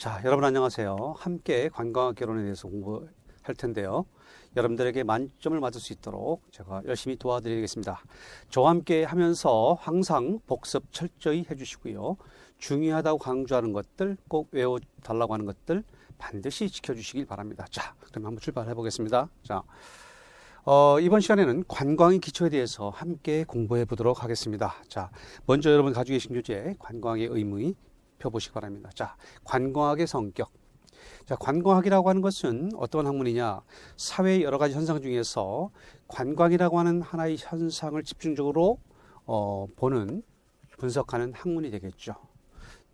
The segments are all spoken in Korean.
자, 여러분 안녕하세요. 함께 관광학 개론에 대해서 공부할 텐데요. 여러분들에게 만점을 맞을 수 있도록 제가 열심히 도와드리겠습니다. 저와 함께 하면서 항상 복습 철저히 해주시고요. 중요하다고 강조하는 것들, 꼭 외워달라고 하는 것들 반드시 지켜주시길 바랍니다. 자, 그럼 한번 출발해 보겠습니다. 자, 이번 시간에는 관광의 기초에 대해서 함께 공부해 보도록 하겠습니다. 자, 먼저 여러분 가지고 계신 주제, 관광의 의미 펴보시기 바랍니다. 자, 관광학의 성격. 자, 관광학이라고 하는 것은 어떤 학문이냐? 사회의 여러 가지 현상 중에서 관광이라고 하는 하나의 현상을 집중적으로 보는, 분석하는 학문이 되겠죠.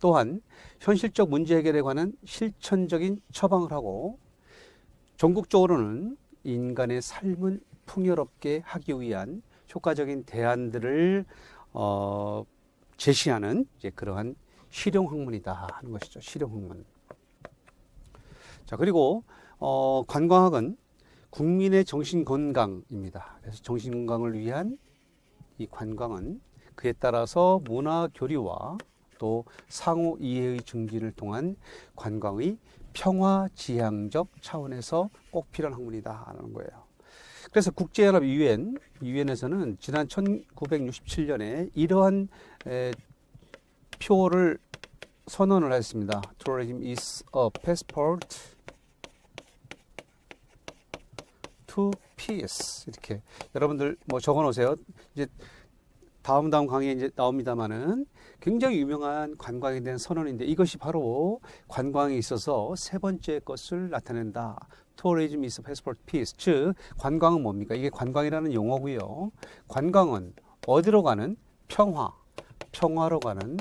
또한 현실적 문제 해결에 관한 실천적인 처방을 하고, 전국적으로는 인간의 삶을 풍요롭게 하기 위한 효과적인 대안들을 제시하는 이제 그러한 실용학문이다 하는 것이죠. 실용학문. 자, 그리고 관광학은 국민의 정신건강입니다. 그래서 정신건강을 위한 이 관광은 그에 따라서 문화 교류와 또 상호 이해의 증진을 통한 관광의 평화지향적 차원에서 꼭 필요한 학문이다 하는 거예요. 그래서 국제연합 유엔에서는 지난 1967년에 이러한 표를 선언을 했습니다. Tourism is a passport to peace. 이렇게 여러분들 뭐 적어 놓으세요. 이제 다음 강의에 이제 나옵니다만은 굉장히 유명한 관광에 대한 선언인데 이것이 바로 관광에 있어서 세 번째 것을 나타낸다. Tourism is a passport to peace. 즉 관광은 뭡니까? 이게 관광이라는 용어고요. 관광은 어디로 가는? 평화로 가는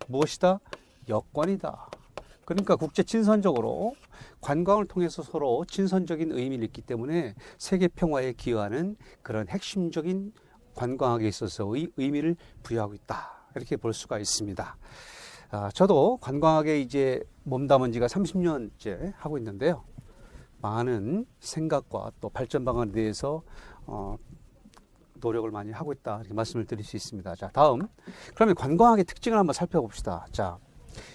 무엇이다? 여건이다. 그러니까 국제 친선적으로 관광을 통해서 서로 친선적인 의미를 있기 때문에 세계 평화에 기여하는 그런 핵심적인 관광학에 있어서의 의미를 부여하고 있다. 이렇게 볼 수가 있습니다. 저도 관광학에 이제 몸담은 지가 30년째 하고 있는데요. 많은 생각과 또 발전 방안에 대해서 노력을 많이 하고 있다. 이렇게 말씀을 드릴 수 있습니다. 자, 다음. 그러면 관광학의 특징을 한번 살펴봅시다. 자,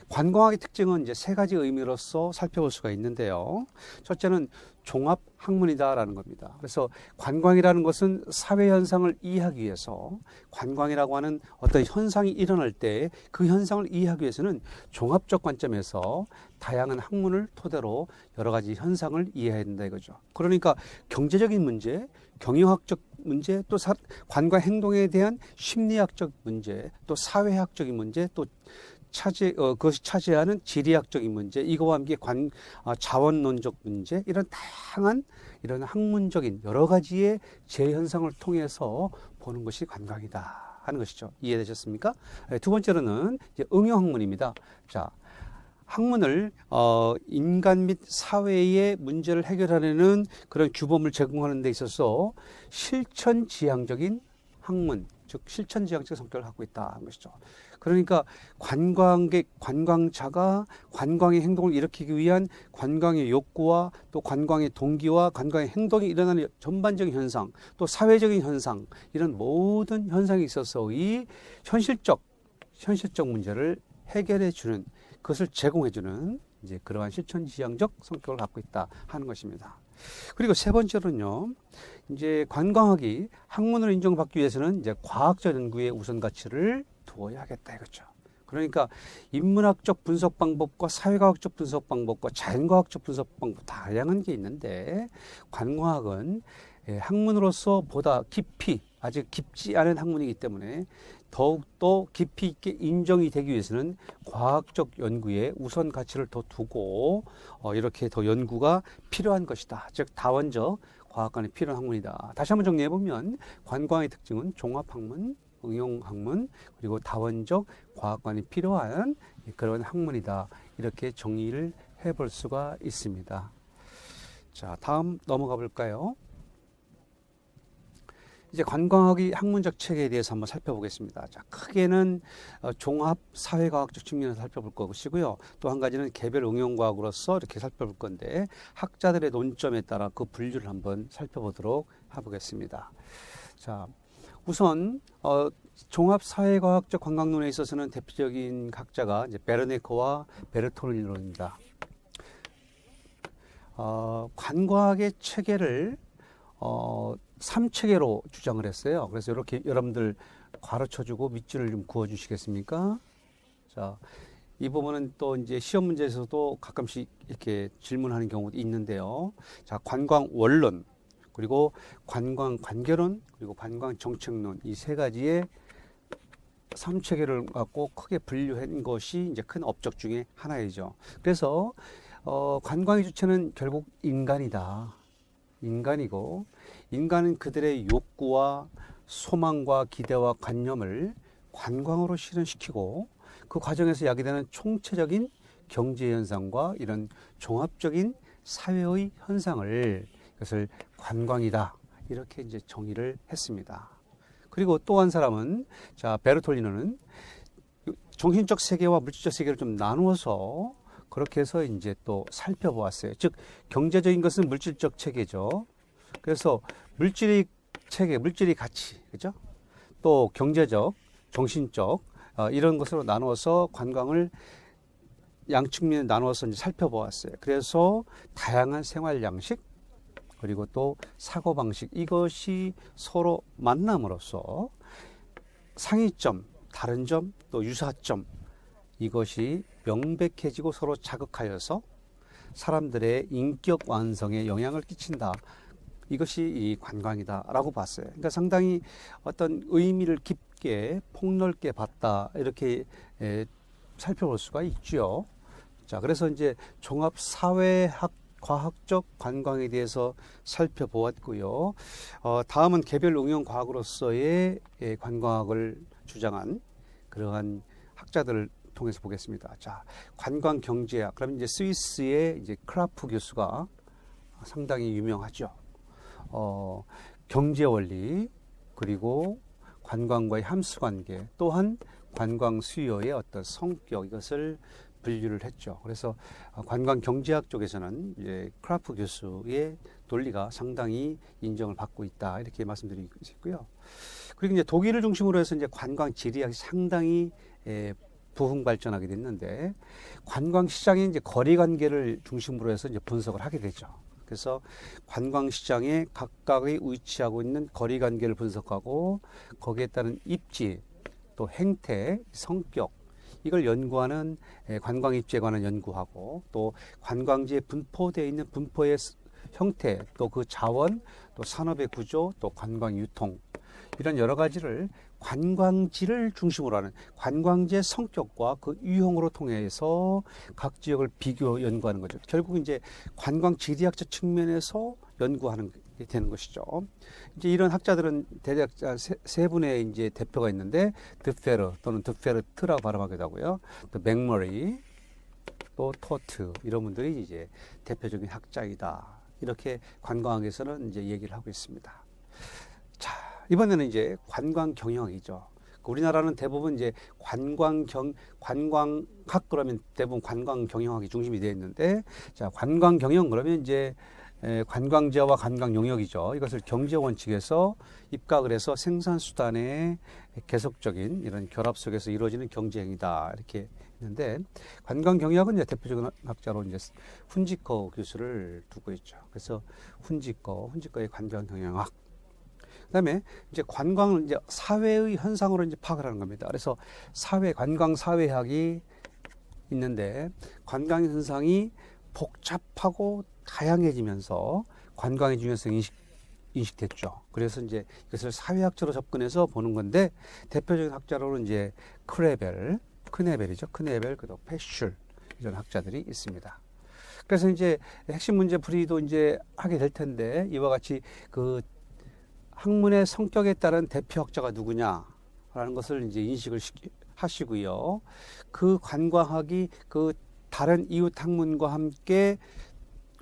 관광학의 특징은 이제 세 가지 의미로서 살펴볼 수가 있는데요. 첫째는 종합 학문이다라는 겁니다. 그래서 관광이라는 것은 사회 현상을 이해하기 위해서 관광이라고 하는 어떤 현상이 일어날 때 그 현상을 이해하기 위해서는 종합적 관점에서 다양한 학문을 토대로 여러 가지 현상을 이해해야 된다 이거죠. 그러니까 경제적인 문제, 경영학적 문제, 또 관광 행동에 대한 심리학적 문제, 또 사회학적인 문제, 또 그것이 차지하는 지리학적인 문제, 이거와 함께 자원론적 문제, 이런 다양한 이런 학문적인 여러 가지의 재현상을 통해서 보는 것이 관광이다 하는 것이죠. 이해되셨습니까? 두 번째로는 이제 응용학문입니다. 자, 학문을 인간 및 사회의 문제를 해결하려는 그런 규범을 제공하는 데 있어서 실천지향적인 학문, 즉 실천지향적 성격을 갖고 있다 하는 것이죠. 그러니까 관광차가 관광의 행동을 일으키기 위한 관광의 욕구와 또 관광의 동기와 관광의 행동이 일어나는 전반적인 현상, 또 사회적인 현상, 이런 모든 현상에 있어서의 현실적 문제를 해결해 주는, 그것을 제공해 주는 이제 그러한 실천지향적 성격을 갖고 있다 하는 것입니다. 그리고 세 번째로는요, 이제 관광학이 학문으로 인정받기 위해서는 이제 과학적 연구의 우선 가치를 두어야 하겠다 이거죠. 그러니까 인문학적 분석 방법과 사회과학적 분석 방법과 자연과학적 분석 방법 다양한 게 있는데 관광학은 학문으로서 보다 깊이, 아직 깊지 않은 학문이기 때문에 더욱더 깊이 있게 인정이 되기 위해서는 과학적 연구에 우선 가치를 더 두고 이렇게 더 연구가 필요한 것이다. 즉 다원적 과학관이 필요한 학문이다. 다시 한번 정리해보면 관광의 특징은 종합학문, 응용학문, 그리고 다원적 과학관이 필요한 그런 학문이다. 이렇게 정리를 해볼 수가 있습니다. 자, 다음 넘어가 볼까요? 이제 관광학의 학문적 체계에 대해서 한번 살펴보겠습니다. 자, 크게는 종합 사회과학적 측면에서 살펴볼 것이고요. 또 한 가지는 개별 응용과학으로서 이렇게 살펴볼 건데 학자들의 논점에 따라 그 분류를 한번 살펴보도록 해보겠습니다. 자, 우선 종합사회과학적 관광론에 있어서는 대표적인 학자가 이제 베르네커와 베르톨리노입니다. 관과학의 체계를 3체계로 주장을 했어요. 그래서 이렇게 여러분들 가르쳐주고 밑줄을 좀 그어주시겠습니까? 자, 이 부분은 또 이제 시험 문제에서도 가끔씩 이렇게 질문하는 경우도 있는데요. 자, 관광 원론, 그리고 관광 관계론, 그리고 관광 정책론, 이 세 가지의 3체계를 갖고 크게 분류한 것이 이제 큰 업적 중에 하나이죠. 그래서 관광의 주체는 결국 인간이다. 인간이고, 인간은 그들의 욕구와 소망과 기대와 관념을 관광으로 실현시키고, 그 과정에서 야기되는 총체적인 경제 현상과 이런 종합적인 사회의 현상을, 이것을 관광이다, 이렇게 이제 정의를 했습니다. 그리고 또 한 사람은, 자, 베르톨리노는 정신적 세계와 물질적 세계를 좀 나누어서 그렇게 해서 이제 또 살펴보았어요. 즉, 경제적인 것은 물질적 체계죠. 그래서 물질의 체계, 물질의 가치, 그죠? 또 경제적, 정신적, 이런 것으로 나누어서 관광을 양측면에 나누어서 이제 살펴보았어요. 그래서 다양한 생활 양식, 그리고 또 사고방식, 이것이 서로 만남으로써 상이점, 다른 점, 또 유사점, 이것이 명백해지고 서로 자극하여서 사람들의 인격 완성에 영향을 끼친다. 이것이 이 관광이다라고 봤어요. 그러니까 상당히 어떤 의미를 깊게 폭넓게 봤다, 이렇게 살펴볼 수가 있죠. 자, 그래서 이제 종합 사회학 과학적 관광에 대해서 살펴보았고요. 다음은 개별 응용 과학으로서의 관광학을 주장한 그러한 학자들을 통해서 보겠습니다. 자, 관광 경제학. 그러면 이제 스위스의 이제 크라프 교수가 상당히 유명하죠. 경제 원리, 그리고 관광과의 함수 관계, 또한 관광 수요의 어떤 성격, 이것을 분류를 했죠. 그래서 관광 경제학 쪽에서는 이제 크라프 교수의 논리가 상당히 인정을 받고 있다, 이렇게 말씀드리고 있고요. 그리고 이제 독일을 중심으로 해서 이제 관광 지리학이 상당히 부흥 발전하게 됐는데, 관광 시장의 이제 거리 관계를 중심으로 해서 이제 분석을 하게 되죠. 그래서 관광 시장에 각각의 위치하고 있는 거리 관계를 분석하고, 거기에 따른 입지, 또 행태, 성격, 이걸 연구하는 관광 입지에 관한 연구하고, 또 관광지에 분포되어 있는 분포의 형태, 또 그 자원, 또 산업의 구조, 또 관광 유통, 이런 여러 가지를 관광지를 중심으로 하는 관광지의 성격과 그 유형으로 통해서 각 지역을 비교 연구하는 거죠. 결국 이제 관광 지리학적 측면에서 연구하는 게 되는 것이죠. 이제 이런 학자들은 대략 세 분의 이제 대표가 있는데, 드페르 또는 드페르트라고 발음하기도 하고요. 또 맥머리, 또 토트, 이런 분들이 이제 대표적인 학자이다, 이렇게 관광학에서는 이제 얘기를 하고 있습니다. 자, 이번에는 이제 관광 경영이죠. 우리나라는 대부분 이제 관광학 그러면 대부분 관광 경영학이 중심이 되어 있는데, 자, 관광 경영 그러면 이제 관광지와 관광 용역이죠. 이것을 경제 원칙에서 입각을 해서 생산수단의 계속적인 이런 결합 속에서 이루어지는 경제행위다, 이렇게 있는데, 관광 경영학은 이제 대표적인 학자로 이제 훈지커 교수를 두고 있죠. 그래서 훈지커의 관광 경영학. 그다음에 이제 관광은 이제 사회의 현상으로 이제 파악을 하는 겁니다. 그래서 관광 사회학이 있는데, 관광 현상이 복잡하고 다양해지면서 관광의 중요성이 인식됐죠. 그래서 이제 이것을 사회학적으로 접근해서 보는 건데, 대표적인 학자로는 이제 크네벨이죠. 크네벨, 그리고 페슐, 이런 학자들이 있습니다. 그래서 이제 핵심 문제 풀이도 이제 하게 될 텐데, 이와 같이 그 학문의 성격에 따른 대표 학자가 누구냐라는 것을 이제 인식을 하시고요. 그 관광학이 그 다른 이웃 학문과 함께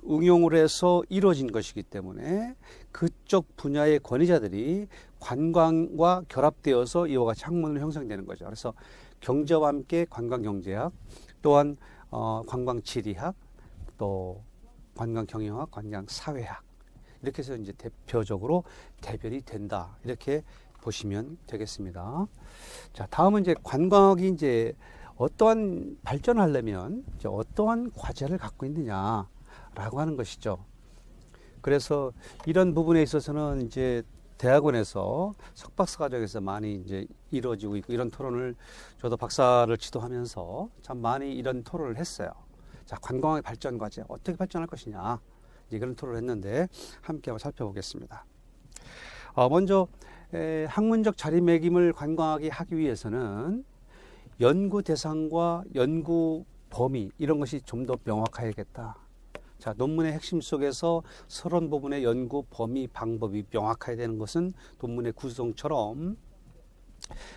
응용을 해서 이루어진 것이기 때문에, 그쪽 분야의 권위자들이 관광과 결합되어서 이와 같이 학문을 형성되는 거죠. 그래서 경제와 함께 관광 경제학, 또한 관광 지리학, 또 관광 경영학, 관광 사회학, 이렇게 해서 이제 대표적으로 대별이 된다, 이렇게 보시면 되겠습니다. 자, 다음은 이제 관광학이 이제 어떠한 발전을 하려면 이제 어떠한 과제를 갖고 있느냐라고 하는 것이죠. 그래서 이런 부분에 있어서는 이제 대학원에서 석박사 과정에서 많이 이제 이루어지고 있고, 이런 토론을 저도 박사를 지도하면서 참 많이 이런 토론을 했어요. 자, 관광의 발전 과제 어떻게 발전할 것이냐, 이제 그런 토론을 했는데 함께 한번 살펴보겠습니다. 먼저 학문적 자리매김을 관광학이 하기 위해서는 연구 대상과 연구 범위, 이런 것이 좀 더 명확해야겠다. 자, 논문의 핵심 속에서 서론 부분의 연구 범위, 방법이 명확해야 되는 것은 논문의 구성처럼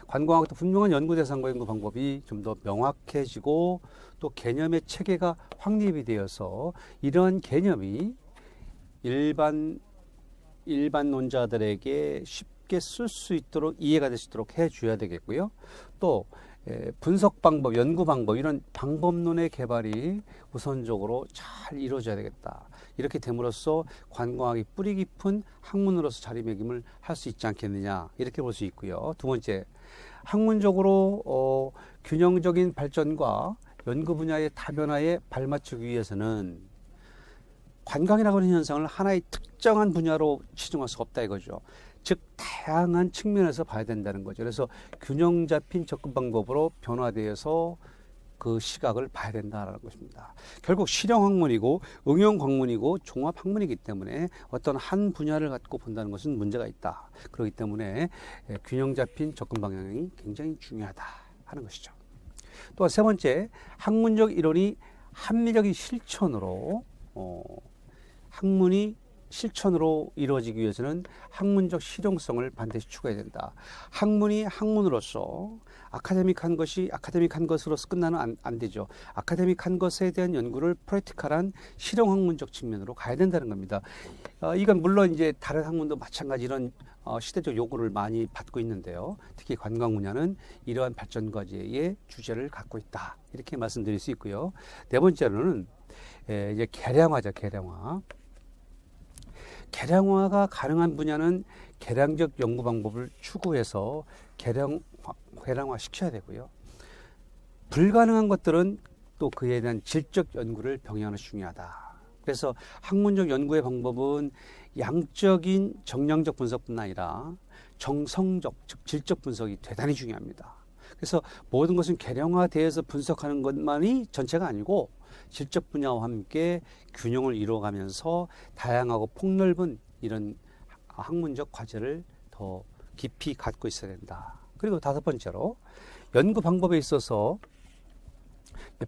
관광학도 분명한 연구 대상과 연구 방법이 좀 더 명확해지고, 또 개념의 체계가 확립이 되어서 이러한 개념이 일반론자들에게 쉽게 쓸 수 있도록, 이해가 될 수 있도록 해줘야 되겠고요. 또 분석 방법, 연구 방법, 이런 방법론의 개발이 우선적으로 잘 이루어져야 되겠다. 이렇게 됨으로써 관광학이 뿌리 깊은 학문으로서 자리매김을 할 수 있지 않겠느냐, 이렇게 볼 수 있고요. 두 번째, 학문적으로 균형적인 발전과 연구 분야의 다변화에 발맞추기 위해서는 관광이라고 하는 현상을 하나의 특정한 분야로 치중할 수 없다 이거죠. 즉 다양한 측면에서 봐야 된다는 거죠. 그래서 균형 잡힌 접근 방법으로 변화되어서 그 시각을 봐야 된다는 것입니다. 결국 실용 학문이고 응용 학문이고 종합 학문이기 때문에 어떤 한 분야를 갖고 본다는 것은 문제가 있다. 그렇기 때문에 균형 잡힌 접근 방향이 굉장히 중요하다 하는 것이죠. 또 세 번째, 학문적 이론이 합리적인 실천으로 학문이 실천으로 이루어지기 위해서는 학문적 실용성을 반드시 추구해야 된다. 학문이 학문으로서 아카데믹한 것이 아카데믹한 것으로서 끝나는 안 되죠. 아카데믹한 것에 대한 연구를 프랙티컬한 실용 학문적 측면으로 가야 된다는 겁니다. 이건 물론 이제 다른 학문도 마찬가지 이런 시대적 요구를 많이 받고 있는데요. 특히 관광 분야는 이러한 발전 과제의 주제를 갖고 있다. 이렇게 말씀드릴 수 있고요. 네 번째로는 이제 개량화죠, 개량화. 개량화가 가능한 분야는 개량적 연구 방법을 추구해서 개량화 시켜야 되고요. 불가능한 것들은 또 그에 대한 질적 연구를 병행하는 것이 중요하다. 그래서 학문적 연구의 방법은 양적인 정량적 분석뿐 아니라 정성적, 즉 질적 분석이 대단히 중요합니다. 그래서 모든 것은 개량화되어서 분석하는 것만이 전체가 아니고 질적 분야와 함께 균형을 이루어가면서 다양하고 폭넓은 이런 학문적 과제를 더 깊이 갖고 있어야 된다. 그리고 다섯 번째로 연구 방법에 있어서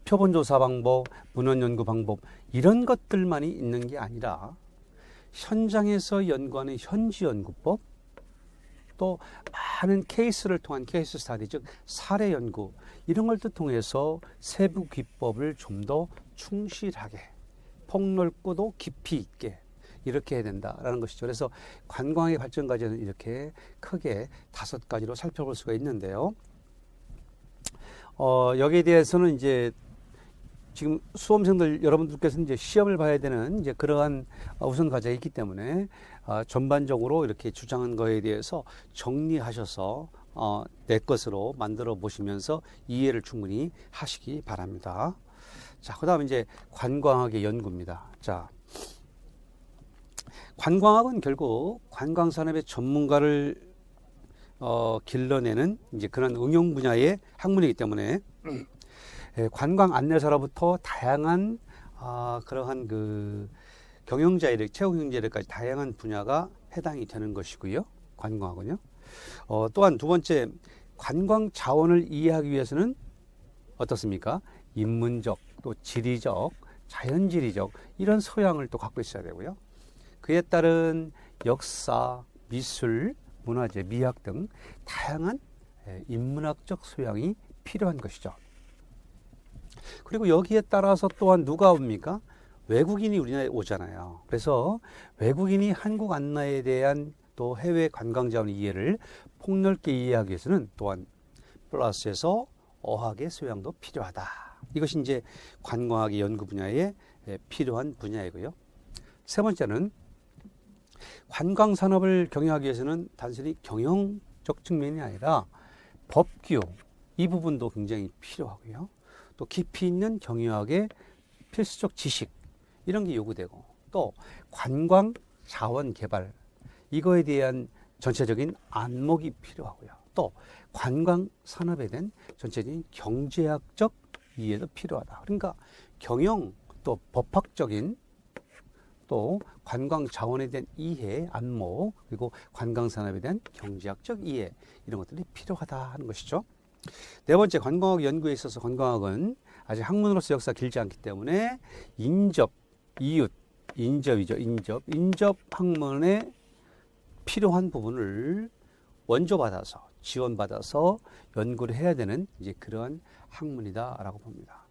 표본 조사 방법, 문헌 연구 방법, 이런 것들만이 있는 게 아니라 현장에서 연구하는 현지 연구법, 또 많은 케이스를 통한 케이스 스타디, 즉 사례 연구, 이런 것들 통해서 세부 기법을 좀 더 충실하게, 폭넓고도 깊이 있게 이렇게 해야 된다라는 것이죠. 그래서 관광의 발전 과제는 이렇게 크게 5가지로 살펴볼 수가 있는데요. 여기에 대해서는 이제 지금 수험생들 여러분들께서 이제 시험을 봐야 되는 이제 그러한 우선 과제가 있기 때문에 전반적으로 이렇게 주장한 거에 대해서 정리하셔서 내 것으로 만들어 보시면서 이해를 충분히 하시기 바랍니다. 자, 그다음 이제 관광학의 연구입니다. 자, 관광학은 결국 관광 산업의 전문가를 길러내는 이제 그런 응용 분야의 학문이기 때문에 관광 안내사로부터 다양한 그러한 그 경영자 이력, 채용 경영자 이력까지 다양한 분야가 해당이 되는 것이고요. 관광학은요. 또한 두 번째, 관광 자원을 이해하기 위해서는 어떻습니까? 인문적, 또 지리적, 자연지리적 이런 소양을 또 갖고 있어야 되고요. 그에 따른 역사, 미술, 문화재, 미학 등 다양한 인문학적 소양이 필요한 것이죠. 그리고 여기에 따라서 또한 누가 옵니까? 외국인이 우리나라에 오잖아요. 그래서 외국인이 한국 안내에 대한 또 해외 관광 자원 이해를 폭넓게 이해하기 위해서는 또한 플러스에서 어학의 소양도 필요하다. 이것이 이제 관광학의 연구 분야에 필요한 분야이고요. 세 번째는 관광 산업을 경영하기 위해서는 단순히 경영적 경제학적 측면이 아니라 법규 이 부분도 굉장히 필요하고요. 또 깊이 있는 경영학의 필수적 지식 이런 게 요구되고 또 관광 자원 개발 이거에 대한 전체적인 안목이 필요하고요. 또 관광 산업에 대한 전체적인 경제학적 이해도 필요하다. 그러니까 경영 또 법학적인 또 관광 자원에 대한 이해, 안목, 그리고 관광 산업에 대한 경제학적 이해 이런 것들이 필요하다 하는 것이죠. 네 번째, 관광학 연구에 있어서 관광학은 아직 학문으로서 역사가 길지 않기 때문에 인접, 이웃, 인접이죠. 인접 학문에 필요한 부분을 원조받아서 지원받아서 연구를 해야 되는 이제 그런 학문이다라고 봅니다.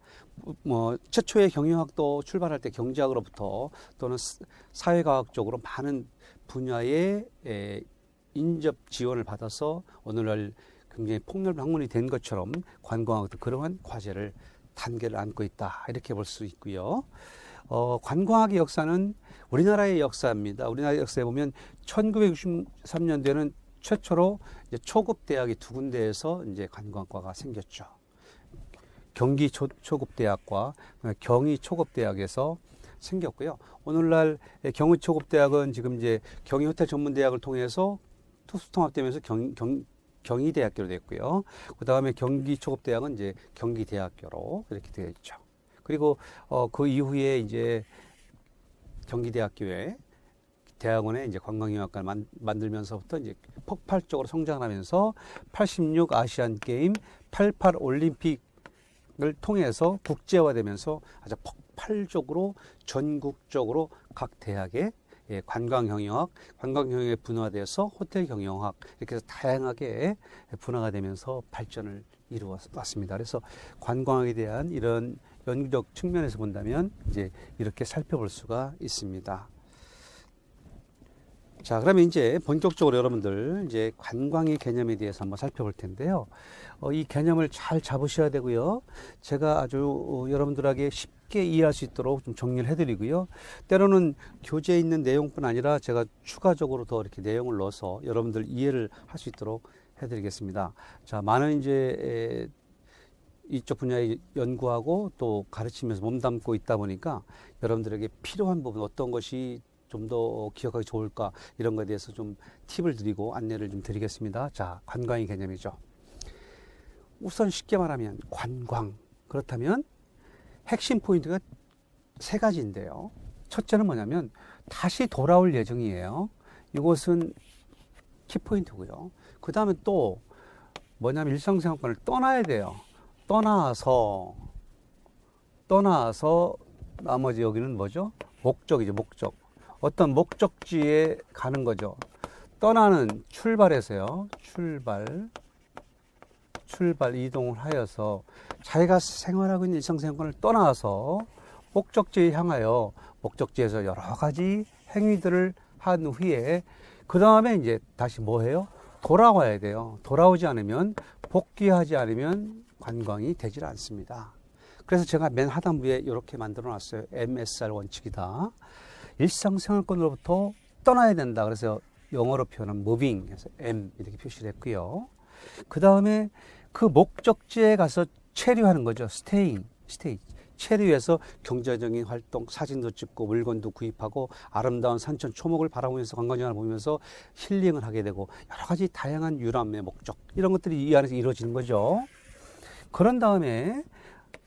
뭐 최초의 경영학도 출발할 때 경제학으로부터 또는 사회과학적으로 많은 분야의 인접 지원을 받아서 오늘날 굉장히 폭넓은 학문이 된 것처럼 관광학도 그러한 과제를 단계를 안고 있다 이렇게 볼 수 있고요. 관광학의 역사는 우리나라의 역사입니다. 우리나라의 역사에 보면 1963년도에는 최초로 이제 초급 대학이 두 군데에서 이제 관광과가 생겼죠. 경기 초급 대학과 경희 초급 대학에서 생겼고요. 오늘날 경희 초급 대학은 지금 이제 경희 호텔 전문 대학을 통해서 특수 통합되면서 경희대학교로 됐고요. 그 다음에 경기 초급 대학은 이제 경기대학교로 이렇게 되어 있죠. 그리고 그 이후에 이제 경기대학교에 대학원에 이제 관광영화과를 만들면서부터 이제 폭발적으로 성장하면서 86 아시안 게임, 88 올림픽을 통해서 국제화되면서 아주 폭발적으로 전국적으로 각 대학에 관광경영학, 관광경영에 분화돼서 호텔경영학 이렇게 해서 다양하게 분화가 되면서 발전을 이루어왔습니다. 그래서 관광학에 대한 이런 연구적 측면에서 본다면 이제 이렇게 살펴볼 수가 있습니다. 자, 그러면 이제 본격적으로 여러분들 이제 관광의 개념에 대해서 한번 살펴볼 텐데요. 이 개념을 잘 잡으셔야 되고요. 제가 아주 여러분들에게 쉽게 이해할 수 있도록 좀 정리를 해드리고요. 때로는 교재에 있는 내용뿐 아니라 제가 추가적으로 더 이렇게 내용을 넣어서 여러분들 이해를 할 수 있도록 해드리겠습니다. 자, 많은 이제 이쪽 분야에 연구하고 또 가르치면서 몸담고 있다 보니까 여러분들에게 필요한 부분 어떤 것이 좀 더 기억하기 좋을까 이런 것에 대해서 좀 팁을 드리고 안내를 좀 드리겠습니다. 자, 관광의 개념이죠. 우선 쉽게 말하면 관광. 그렇다면 핵심 포인트가 세 가지인데요. 첫째는 뭐냐면 다시 돌아올 예정이에요. 이것은 키포인트고요. 그 다음에 또 뭐냐면 일상생활권을 떠나야 돼요. 떠나서 나머지 여기는 뭐죠? 목적이죠. 목적. 어떤 목적지에 가는 거죠. 떠나는 출발해서요. 출발 이동을 하여서 자기가 생활하고 있는 일상생활을 떠나서 목적지에 향하여 목적지에서 여러 가지 행위들을 한 후에 그 다음에 이제 다시 뭐 해요? 돌아와야 돼요. 돌아오지 않으면 복귀하지 않으면 관광이 되질 않습니다. 그래서 제가 맨 하단부에 이렇게 만들어 놨어요. MSR 원칙이다. 일상생활권으로부터 떠나야 된다. 그래서 영어로 표현은 moving 해서 M 이렇게 표시를 했고요. 그 다음에 그 목적지에 가서 체류하는 거죠. stay. 체류해서 경제적인 활동, 사진도 찍고 물건도 구입하고 아름다운 산천 초목을 바라보면서 관광장을 보면서 힐링을 하게 되고 여러 가지 다양한 유람의 목적 이런 것들이 이 안에서 이루어지는 거죠. 그런 다음에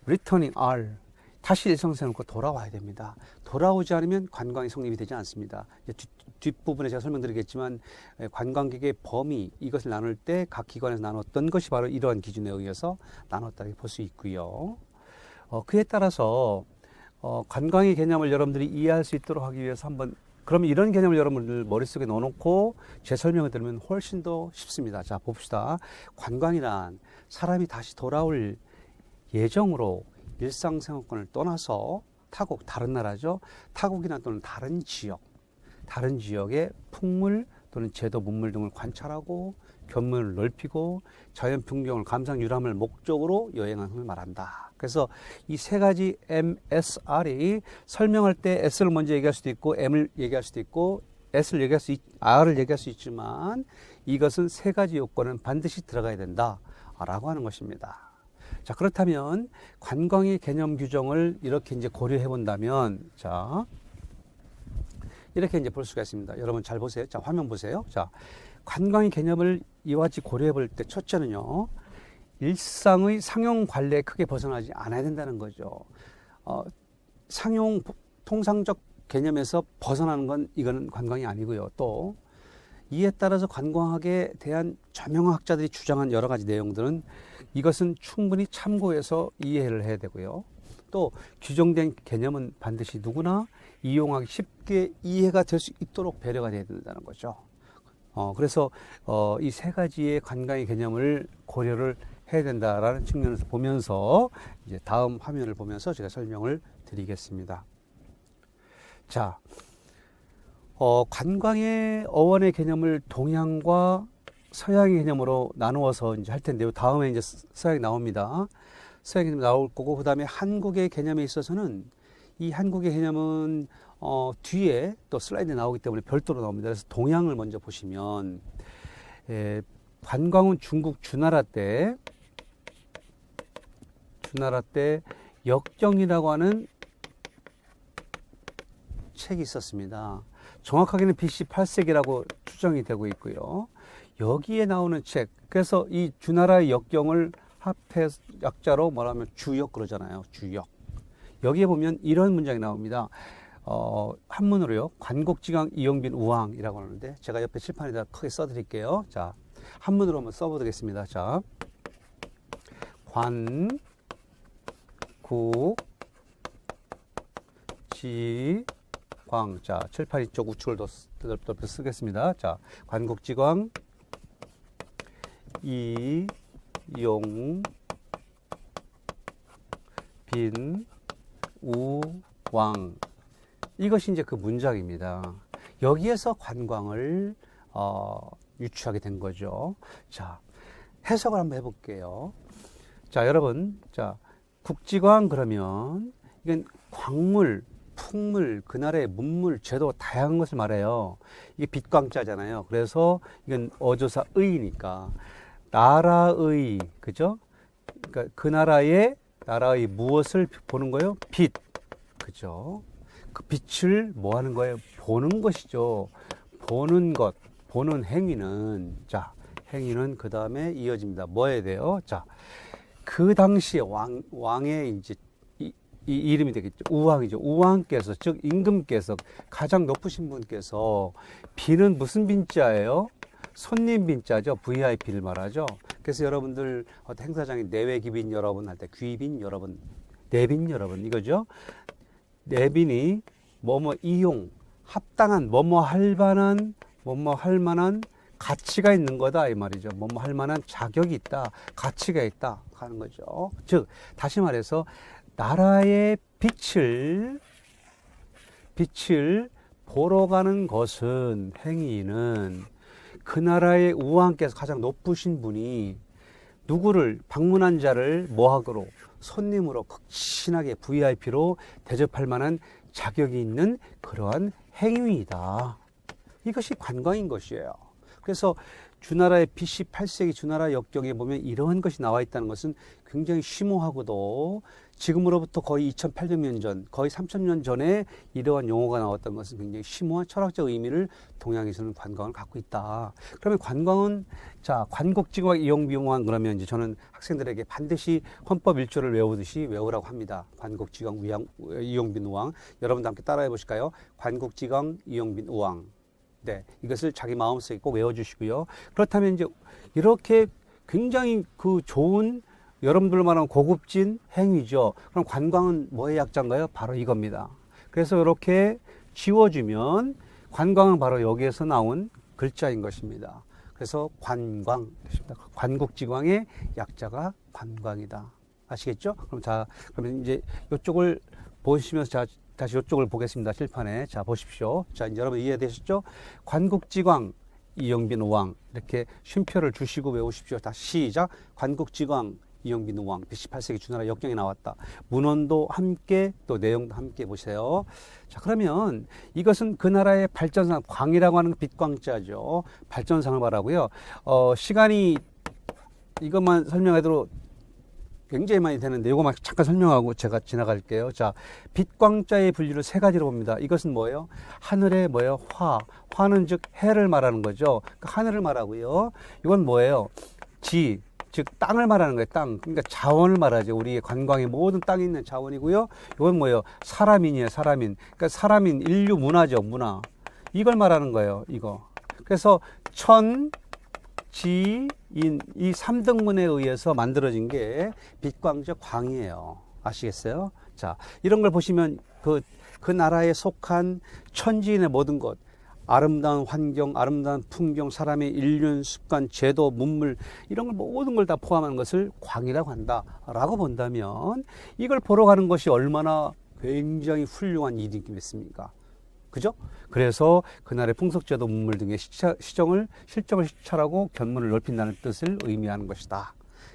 returning R 다시 일상생활로 돌아와야 됩니다. 돌아오지 않으면 관광이 성립이 되지 않습니다. 뒷부분에 제가 설명드리겠지만 관광객의 범위 이것을 나눌 때 각 기관에서 나눴던 것이 바로 이러한 기준에 의해서 나눴다고 볼 수 있고요. 그에 따라서 관광의 개념을 여러분들이 이해할 수 있도록 하기 위해서 한번 그러면 이런 개념을 여러분들 머릿속에 넣어놓고 제 설명을 들으면 훨씬 더 쉽습니다. 자, 봅시다. 관광이란 사람이 다시 돌아올 예정으로 일상생활권을 떠나서 타국, 다른 나라죠. 타국이나 또는 다른 지역의 풍물 또는 제도 문물 등을 관찰하고 견문을 넓히고 자연 풍경을 감상 유람을 목적으로 여행하는 걸 말한다. 그래서 이 세 가지 MSR이 설명할 때 S를 먼저 얘기할 수도 있고 M을 얘기할 수도 있고 S를 얘기할 수 R을 얘기할 수 있지만 이것은 세 가지 요건은 반드시 들어가야 된다라고 하는 것입니다. 자, 그렇다면 관광의 개념 규정을 이렇게 이제 고려해 본다면, 자, 이렇게 이제 볼 수가 있습니다. 여러분 잘 보세요. 자, 화면 보세요. 자, 관광의 개념을 이와 같이 고려해 볼 때 첫째는요, 일상의 상용 관례에 크게 벗어나지 않아야 된다는 거죠. 상용 통상적 개념에서 벗어나는 건 이거는 관광이 아니고요. 또 이에 따라서 관광학에 대한 저명학자들이 주장한 여러 가지 내용들은 이것은 충분히 참고해서 이해를 해야 되고요. 또 규정된 개념은 반드시 누구나 이용하기 쉽게 이해가 될 수 있도록 배려가 돼야 된다는 거죠. 그래서 이 세 가지의 관광의 개념을 고려를 해야 된다라는 측면에서 보면서 이제 다음 화면을 보면서 제가 설명을 드리겠습니다. 자, 관광의 어원의 개념을 동양과 서양의 개념으로 나누어서 이제 할 텐데요. 다음에 이제 서양이 나옵니다. 서양 개념이 나올 거고, 그 다음에 한국의 개념에 있어서는 이 한국의 개념은 뒤에 또 슬라이드에 나오기 때문에 별도로 나옵니다. 그래서 동양을 먼저 보시면, 관광은 중국 주나라 때 역경이라고 하는 책이 있었습니다. 정확하게는 BC 8세기라고 추정이 되고 있고요. 여기에 나오는 책, 그래서 이 주나라의 역경을 합해 약자로 말하면 주역 그러잖아요. 주역. 여기에 보면 이런 문장이 나옵니다. 한문으로요. 관곡지강 이용빈 우왕이라고 하는데 제가 옆에 칠판에다 크게 써드릴게요. 자, 한문으로 한번 써보겠습니다. 자, 관곡지광. 자, 칠판 이쪽 우측을 더 쓰겠습니다. 자, 관곡지광 이용빈 우왕. 이것이 이제 그 문장입니다. 여기에서 관광을 유추하게 된 거죠. 자, 해석을 한번 해볼게요. 자, 여러분, 자, 국지광 그러면 이건 광물, 풍물, 그 나라의 문물, 제도 다양한 것을 말해요. 이게 빛광자잖아요. 그래서 이건 어조사 의니까 나라의, 그죠? 그러니까 그 나라의 무엇을 보는 거예요? 빛, 그죠? 그 빛을 뭐 하는 거예요? 보는 것이죠. 보는 것, 보는 행위는, 자, 행위는 그 다음에 이어집니다. 뭐 해야 돼요? 자, 그 당시에 왕의 이제 이 이름이 되겠죠. 우왕이죠. 우왕께서, 즉 임금께서, 가장 높으신 분께서 비는 무슨 빈자예요? 손님 빈자죠. VIP를 말하죠. 그래서 여러분들 어떤 행사장에 내외기빈 여러분 할 때 귀빈 여러분, 내빈 여러분 이거죠. 내빈이 뭐뭐 이용, 합당한, 뭐뭐 할 만한 가치가 있는 거다 이 말이죠. 뭐뭐 할 만한 자격이 있다, 가치가 있다 하는 거죠. 즉 다시 말해서 나라의 빛을 보러 가는 것은, 행위는 그 나라의 우왕께서 가장 높으신 분이 누구를, 방문한 자를 뭐하고로, 손님으로 극진하게 VIP로 대접할 만한 자격이 있는 그러한 행위이다. 이것이 관광인 것이에요. 그래서 주나라의 BC 8세기 주나라 역경에 보면 이러한 것이 나와 있다는 것은 굉장히 심오하고도 지금으로부터 거의 2800년 전, 거의 3000년 전에 이러한 용어가 나왔던 것은 굉장히 심오한 철학적 의미를 동양에서는 관광을 갖고 있다. 그러면 관광은, 자, 관곡지광 이용빈우왕 그러면 이제 저는 학생들에게 반드시 헌법 1조를 외우듯이 외우라고 합니다. 관곡지광 이용빈우왕. 여러분도 함께 따라해 보실까요? 관곡지광 이용빈우왕. 네, 이것을 자기 마음속에 꼭 외워주시고요. 그렇다면 이제 이렇게 굉장히 그 좋은, 여러분들 말하는 고급진 행위죠. 그럼 관광은 뭐의 약자인가요? 바로 이겁니다. 그래서 이렇게 지워주면 관광은 바로 여기에서 나온 글자인 것입니다. 그래서 관광, 관국지광의 약자가 관광이다. 아시겠죠? 그러면 이제 이쪽을 보시면서 다시 이쪽을 보겠습니다. 칠판에. 자, 보십시오. 자, 이제 여러분 이해되셨죠? 관국지광 이용빈 우왕. 이렇게 쉼표를 주시고 외우십시오. 다시 시작. 관국지광 이영빈 왕 118세기 주나라 역경에 나왔다. 문헌도 함께 또 내용도 함께 보세요. 자, 그러면 이것은 그 나라의 발전상, 광이라고 하는 빛광자죠. 발전상을 말하고요. 시간이 이것만 설명해도 굉장히 많이 되는데 이거만 잠깐 설명하고 제가 지나갈게요. 자, 빛광자의 분류를 세 가지로 봅니다. 이것은 뭐예요? 하늘의 뭐예요? 화는 즉 해를 말하는 거죠. 그러니까 하늘을 말하고요. 이건 뭐예요? 즉 땅을 말하는 거예요. 땅. 그러니까 자원을 말하죠. 우리의 관광의 모든 땅에 있는 자원이고요. 이건 뭐예요? 사람인이에요. 사람인. 그러니까 사람인, 인류 문화죠. 문화. 이걸 말하는 거예요. 이거. 그래서 지인 이 3등분에 의해서 만들어진 게 빛광적 광이에요. 아시겠어요? 자, 이런 걸 보시면 그 나라에 속한 천지인의 모든 것, 아름다운 환경, 아름다운 풍경, 사람의 일륜, 습관, 제도, 문물 이런 걸 모든 걸 다 포함하는 것을 광이라고 한다라고 본다면 이걸 보러 가는 것이 얼마나 굉장히 훌륭한 일이겠습니까? 그죠? 그래서 그날의 풍속제도 문물 등의 실정을 시찰하고 견문을 넓힌다는 뜻을 의미하는 것이다.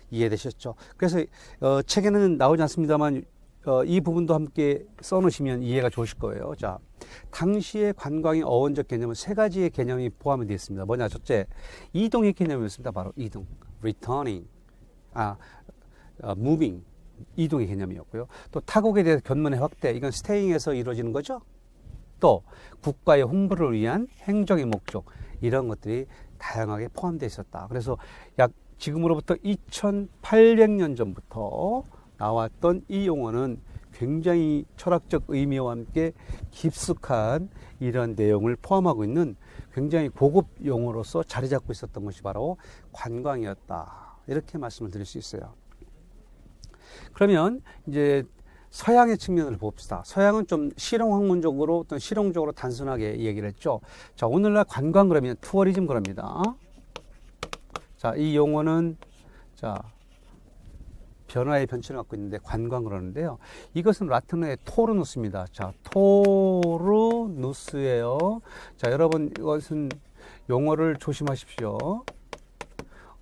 이해되셨죠? 그래서 책에는 나오지 않습니다만 이 부분도 함께 써놓으시면 이해가 좋으실 거예요. 자, 당시의 관광의 어원적 개념은 세 가지의 개념이 포함이 되어 있습니다. 뭐냐? 첫째, 이동의 개념이었습니다. 바로 이동, returning, moving, 이동의 개념이었고요. 또 타국에 대해서 견문의 확대, 이건 staying에서 이루어지는 거죠. 또 국가의 홍보를 위한 행정의 목적, 이런 것들이 다양하게 포함되어 있었다. 그래서 약 지금으로부터 2800년 전부터 나왔던 이 용어는 굉장히 철학적 의미와 함께 깊숙한 이런 내용을 포함하고 있는 굉장히 고급 용어로서 자리 잡고 있었던 것이 바로 관광이었다. 이렇게 말씀을 드릴 수 있어요. 그러면 이제 서양의 측면을 봅시다. 서양은 좀 실용학문적으로 어떤 실용적으로 단순하게 얘기를 했죠. 자, 오늘날 관광 그러면 투어리즘 그럽니다. 자, 이 용어는 자 변화의 변천을 갖고 있는데 관광 그러는데요. 이것은 라틴어의 토르누스입니다. 자, 토르누스예요. 자, 여러분 이것은 용어를 조심하십시오.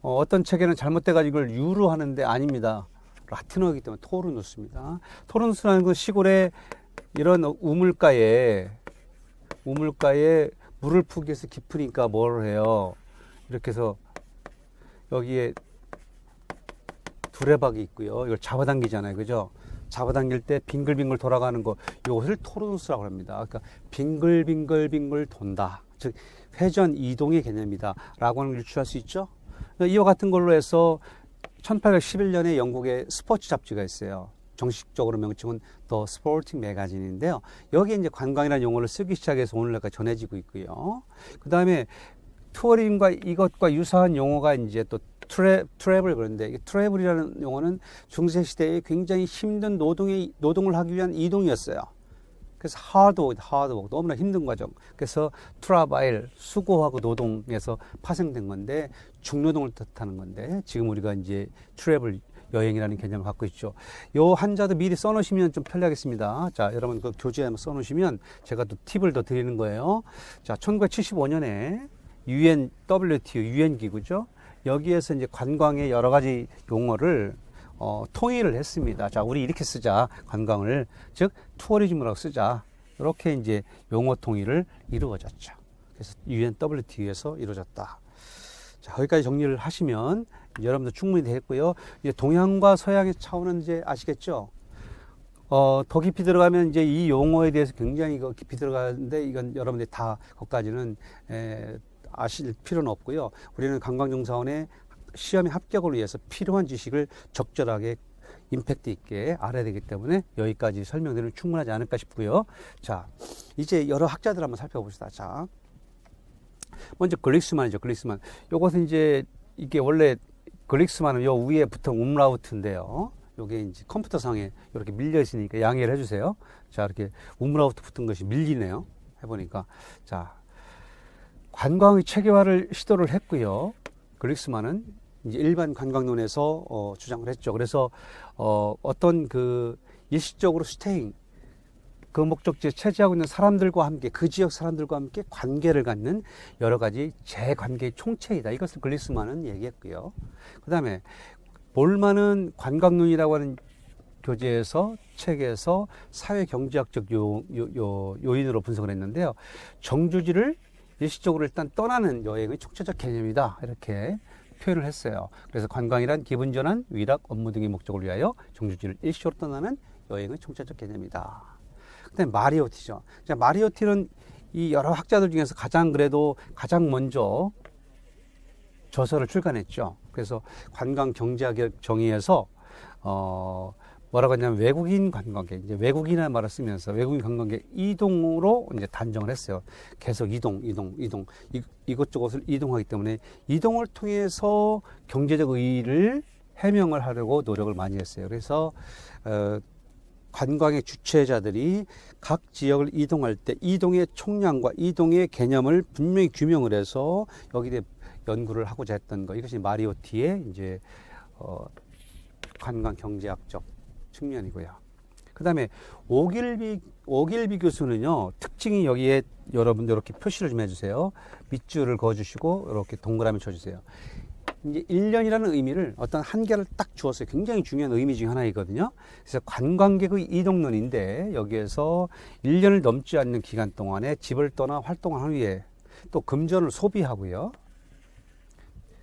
어떤 책에는 잘못돼가지고 이걸 유로 하는데 아닙니다. 라틴어이기 때문에 토르누스입니다. 토르누스라는 건 시골에 이런 우물가에 물을 푸기 위해서 깊으니까 뭘 해요? 이렇게 해서 여기에 두레박이 있고요. 이걸 잡아당기잖아요. 그죠? 잡아당길 때 빙글빙글 돌아가는 거, 이것을 토르누스라고 합니다. 그러니까 빙글빙글 돈다. 즉 회전 이동의 개념이다. 라고 하는 걸 유추할 수 있죠? 이와 같은 걸로 해서 1811년에 영국의 스포츠 잡지가 있어요. 정식적으로 명칭은 The Sporting Magazine인데요. 여기에 이제 관광이라는 용어를 쓰기 시작해서 오늘날까지 전해지고 있고요. 그 다음에 투어링과 이것과 유사한 용어가 이제 또 트래블 그런데 이 트래블이라는 용어는 중세 시대에 굉장히 힘든 노동을 하기 위한 이동이었어요. 그래서 하드워크 너무나 힘든 과정. 그래서 트라바일 수고하고 노동에서 파생된 건데 중노동을 뜻하는 건데 지금 우리가 이제 트래블 여행이라는 개념을 갖고 있죠. 요 한자도 미리 써놓으시면 좀 편리하겠습니다. 자, 여러분 그 교재에 한번 써놓으시면 제가 또 팁을 더 드리는 거예요. 자, 1975년에 WTO 유엔 기구죠. 여기에서 이제 관광의 여러 가지 용어를 통일을 했습니다. 자, 우리 이렇게 쓰자. 관광을. 즉, 투어리즘이라고 쓰자. 이렇게 이제 용어 통일을 이루어졌죠. 그래서 UNWTO에서 이루어졌다. 자, 거기까지 정리를 하시면 여러분들 충분히 되겠고요. 이제 동양과 서양의 차원은 이제 아시겠죠? 더 깊이 들어가면 이제 이 용어에 대해서 굉장히 깊이 들어가는데 이건 여러분들이 다 거기까지는 아실 필요는 없고요. 우리는 관광정사원의 시험의 합격을 위해서 필요한 지식을 적절하게 임팩트 있게 알아야 되기 때문에 여기까지 설명드리면 충분하지 않을까 싶고요. 자, 이제 여러 학자들 한번 살펴봅시다. 자, 먼저 글릭스만이죠. 글릭스만. 요것은 이제 이게 원래 글릭스만은 요 위에 붙은 umlaut인데요. 요게 이제 컴퓨터상에 이렇게 밀려 있으니까 양해를 해주세요. 자, 이렇게 umlaut 붙은 것이 밀리네요. 해보니까. 자, 관광의 체계화를 시도를 했고요. 글릭스만은 이제 일반 관광론에서 주장을 했죠. 그래서 어떤 그 일시적으로 스테잉 그 목적지에 체지하고 있는 사람들과 함께 그 지역 사람들과 함께 관계를 갖는 여러 가지 재관계의 총체이다. 이것을 글릭스만은 얘기했고요. 그 다음에 볼만은 관광론이라고 하는 교재에서 책에서 사회 경제학적 요인으로 분석을 했는데요. 정주지를 일시적으로 일단 떠나는 여행의 총체적 개념이다. 이렇게 표현을 했어요. 그래서 관광이란 기분 전환, 위락, 업무 등의 목적을 위하여 정주지를 일시적으로 떠나는 여행의 총체적 개념이다. 그다음에 마리오티죠. 자, 마리오티는 이 여러 학자들 중에서 가장 먼저 저서를 출간했죠. 그래서 관광 경제학의 정의에서 뭐라고 하냐면 외국인 관광객, 이제 외국인이라는 말을 쓰면서 외국인 관광객 이동으로 이제 단정을 했어요. 계속 이동. 이것저것을 이동하기 때문에 이동을 통해서 경제적 의의를 해명을 하려고 노력을 많이 했어요. 그래서 관광의 주체자들이 각 지역을 이동할 때 이동의 총량과 이동의 개념을 분명히 규명을 해서 여기에 연구를 하고자 했던 거. 이것이 마리오티의 이제 관광 경제학적 측면이고요. 그 다음에 오길비 교수는요, 특징이 여기에 여러분들 이렇게 표시를 좀 해주세요. 밑줄을 그어주시고 이렇게 동그라미 쳐주세요. 이제 1년이라는 의미를 어떤 한계를 딱 주었어요. 굉장히 중요한 의미 중 하나이거든요. 그래서 관광객의 이동론인데 여기에서 1년을 넘지 않는 기간 동안에 집을 떠나 활동한 후에 또 금전을 소비하고요.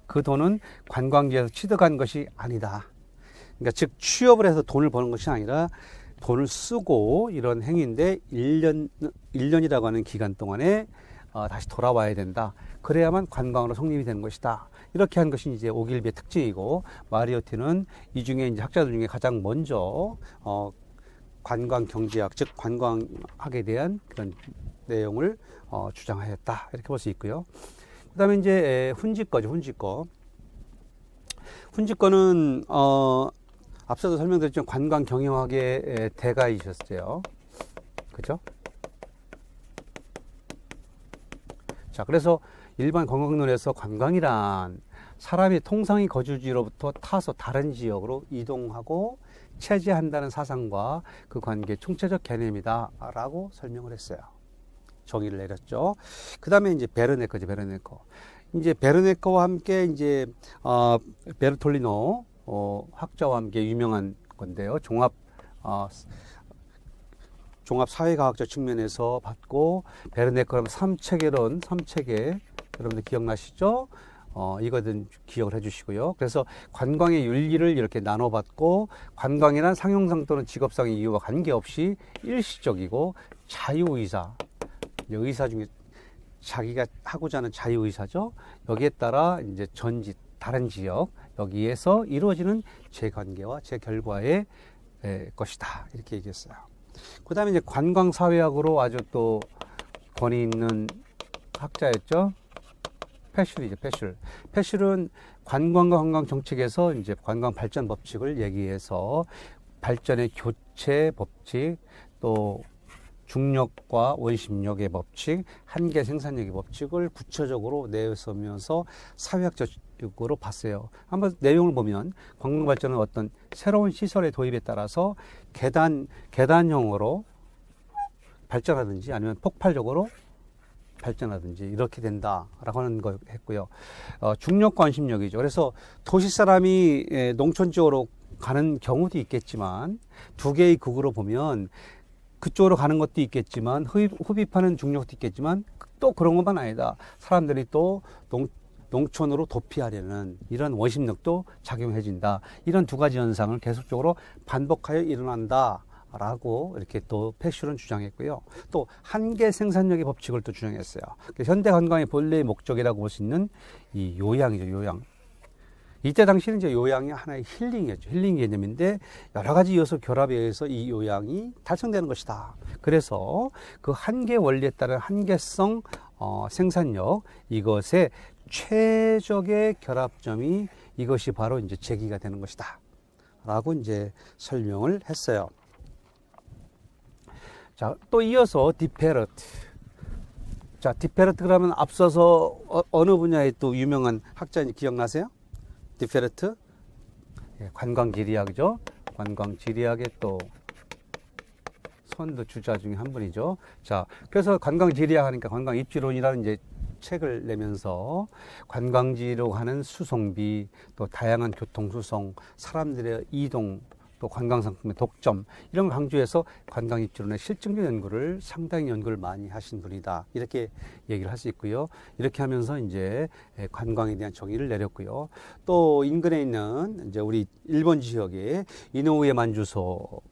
그 돈은 관광지에서 취득한 것이 아니다. 그러니까 즉 취업을 해서 돈을 버는 것이 아니라 돈을 쓰고 이런 행위인데 1년이라고 하는 기간 동안에 다시 돌아와야 된다. 그래야만 관광으로 성립이 되는 것이다. 이렇게 한 것이 이제 오길비의 특징이고, 마리오티는 이 중에 이제 학자들 중에 가장 먼저 관광 경제학, 즉 관광학에 대한 그런 내용을 주장하였다. 이렇게 볼 수 있고요. 그다음에 이제 훈지거죠. 훈지거는 앞서도 설명드렸지만 관광 경영학의 대가이셨어요. 그죠? 자, 그래서 일반 관광론에서 관광이란 사람이 통상의 거주지로부터 타서 다른 지역으로 이동하고 체제한다는 사상과 그 관계의 총체적 개념이다 라고 설명을 했어요. 정의를 내렸죠. 그 다음에 이제 베르네커죠. 이제 베르네커와 함께 이제 베르톨리노 학자와 함께 유명한 건데요. 종합 사회과학적 측면에서 봤고, 베르네커는 삼체계론, 3체계 여러분들 기억나시죠? 이거든 기억을 해주시고요. 그래서 관광의 윤리를 이렇게 나눠봤고, 관광이란 상용상 또는 직업상의 이유와 관계없이 일시적이고 자유의사, 의사 중에 자기가 하고자 하는 자유의사죠. 여기에 따라 이제 다른 지역, 여기에서 이루어지는 제 관계와 제 결과의 것이다. 이렇게 얘기했어요. 그 다음에 이제 관광사회학으로 아주 또 권위 있는 학자였죠. 패슐이죠, 패슐. 패슐은 관광과 관광 정책에서 이제 관광 발전 법칙을 얘기해서 발전의 교체 법칙, 또 중력과 원심력의 법칙, 한계 생산력의 법칙을 구체적으로 내세우면서 사회학적으로 봤어요. 한번 내용을 보면 관광 발전은 어떤 새로운 시설의 도입에 따라서 계단형으로 발전하든지 아니면 폭발적으로 발전하든지 이렇게 된다라고 하는 거 했고요. 중력과 원심력이죠. 그래서 도시 사람이 농촌 지역으로 가는 경우도 있겠지만, 두 개의 극으로 보면 그쪽으로 가는 것도 있겠지만 흡입하는 중력도 있겠지만, 또 그런 것만 아니다. 사람들이 또 농촌으로 도피하려는 이런 원심력도 작용해진다. 이런 두 가지 현상을 계속적으로 반복하여 일어난다 라고 이렇게 또 패슐은 주장했고요. 또 한계 생산력의 법칙을 또 주장했어요. 현대 관광의 본래의 목적이라고 볼 수 있는 이 요양이죠. 요양. 이때 당시는 이제 요양이 하나의 힐링이었죠. 힐링 개념인데 여러 가지 요소 결합에 의해서 이 요양이 달성되는 것이다. 그래서 그 한계 원리에 따른 한계성 생산력, 이것의 최적의 결합점이 이것이 바로 이제 제기가 되는 것이다. 라고 이제 설명을 했어요. 자, 또 이어서 디페르트. 자, 디페르트 그러면 앞서서 어느 분야의 또 유명한 학자인지 기억나세요? 디페르트? 관광지리학이죠. 관광지리학의 또 선두 주자 중에 한 분이죠. 자, 그래서 관광지리학 하니까 관광입지론이라는 이제 책을 내면서 관광지로 가는 수송비, 또 다양한 교통수송, 사람들의 이동, 또 관광상품의 독점 이런 걸 강조해서 관광 입주론의 실증적 연구를 상당히 연구를 많이 하신 분이다. 이렇게 얘기를 할 수 있고요. 이렇게 하면서 이제 관광에 대한 정의를 내렸고요. 또 인근에 있는 이제 우리 일본 지역에 이노우에 만주소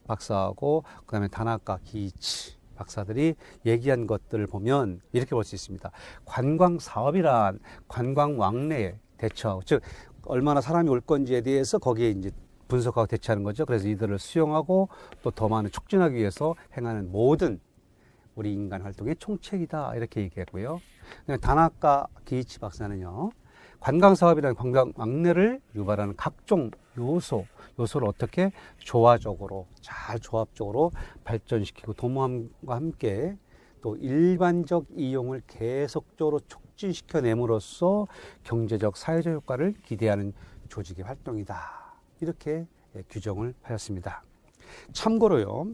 박사하고 그다음에 다나카 기이치 박사들이 얘기한 것들을 보면 이렇게 볼 수 있습니다. 관광 사업이란 관광 왕래 대처, 즉 얼마나 사람이 올 건지에 대해서 거기에 이제 분석하고 대처하는 거죠. 그래서 이들을 수용하고 또 더 많은 촉진하기 위해서 행하는 모든 우리 인간 활동의 총책이다. 이렇게 얘기했고요. 다나카 기이치 박사는요. 관광 사업이라는 관광 왕래를 유발하는 각종 요소를 어떻게 조화적으로 잘 조합적으로 발전시키고 도모함과 함께 또 일반적 이용을 계속적으로 촉진시켜 내므로써 경제적 사회적 효과를 기대하는 조직의 활동이다. 이렇게 규정을 하였습니다. 참고로요,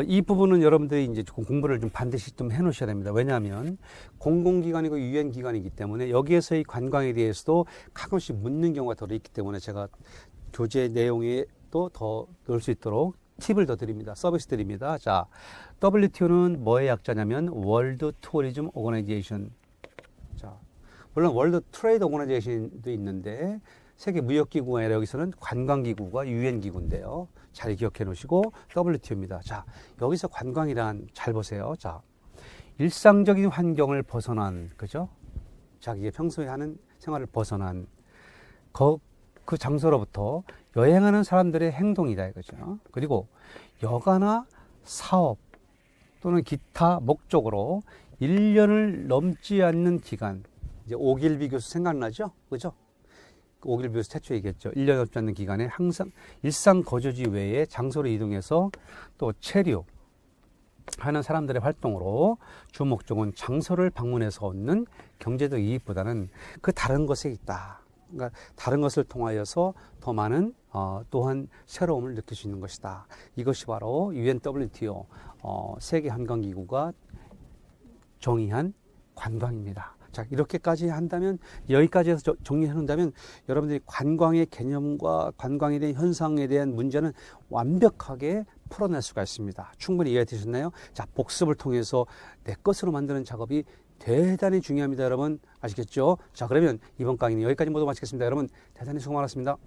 이 부분은 여러분들이 이제 공부를 좀 반드시 좀 해놓으셔야 됩니다. 왜냐하면 공공기관이고 유엔기관이기 때문에 여기에서의 관광에 대해서도 가끔씩 묻는 경우가 더 있기 때문에 제가 교재 내용에 또 더 넣을 수 있도록 팁을 더 드립니다. 서비스 드립니다. 자, WTO는 뭐의 약자냐면 월드 투어리즘 오거나이제이션. 자, 물론 월드 트레이드 오거나이제이션도 있는데 세계무역기구가 아니라 여기서는 관광기구가 유엔기구인데요. 잘 기억해 놓으시고 WTO입니다. 자, 여기서 관광이란 잘 보세요. 자, 일상적인 환경을 벗어난, 그죠? 자기의 평소에 하는 생활을 벗어난 그 장소로부터 여행하는 사람들의 행동이다 이거죠. 그리고 여가나 사업 또는 기타 목적으로 1년을 넘지 않는 기간, 이제 오길비 교수 생각나죠? 그죠? 오길비 교수 태초 얘기했죠. 1년 넘지 않는 기간에 항상 일상 거주지 외에 장소로 이동해서 또 체류 하는 사람들의 활동으로 주 목적은 장소를 방문해서 얻는 경제적 이익보다는 그 다른 것에 있다. 그러니까 다른 것을 통하여서 더 많은 또한 새로움을 느낄 수 있는 것이다. 이것이 바로 UNWTO 세계관광기구가 정의한 관광입니다. 자, 이렇게까지 한다면, 여기까지 해서 정리해 놓는다면 여러분들이 관광의 개념과 관광에 대한 현상에 대한 문제는 완벽하게 풀어낼 수가 있습니다. 충분히 이해되셨나요? 자, 복습을 통해서 내 것으로 만드는 작업이 대단히 중요합니다. 여러분 아시겠죠? 자, 그러면 이번 강의는 여기까지 모두 마치겠습니다. 여러분 대단히 수고 많았습니다.